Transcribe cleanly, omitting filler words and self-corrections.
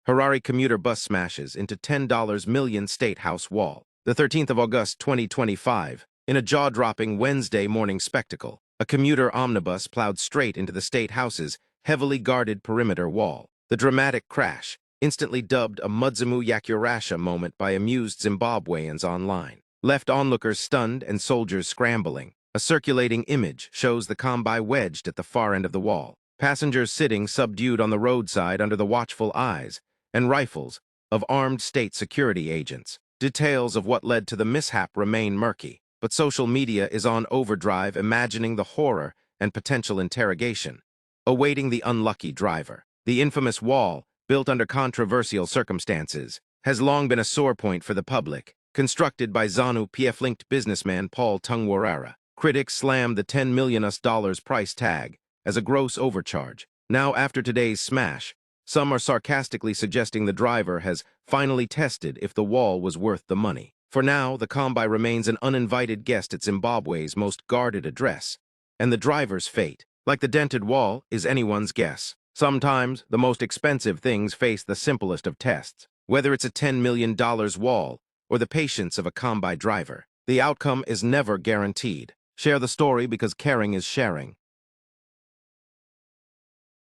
Harare commuter bus smashes into $10 million State House wall. The 13th of August 2025, in a jaw-dropping Wednesday morning spectacle, a commuter omnibus plowed straight into the State House's heavily guarded perimeter wall. The dramatic crash, instantly dubbed a Mudzimu Yakurasha moment by amused Zimbabweans online, left onlookers stunned and soldiers scrambling. A circulating image shows the Kombi wedged at the far end of the wall, passengers sitting subdued on the roadside under the watchful eyes and rifles of armed state security agents. Details of what led to the mishap remain murky, but social media is on overdrive imagining the horror and potential interrogation awaiting the unlucky driver. The infamous wall, built under controversial circumstances, has long been a sore point for the public. Constructed by ZANU-PF-linked businessman Paul Tungwarara, critics slammed the $10 million price tag as a gross overcharge. Now, after today's smash, some are sarcastically suggesting the driver has finally tested if the wall was worth the money. For now, the Kombi remains an uninvited guest at Zimbabwe's most guarded address, and the driver's fate, like the dented wall, is anyone's guess. Sometimes, the most expensive things face the simplest of tests. Whether it's a $10 million wall or the patience of a Kombi driver, the outcome is never guaranteed. Share the story because caring is sharing.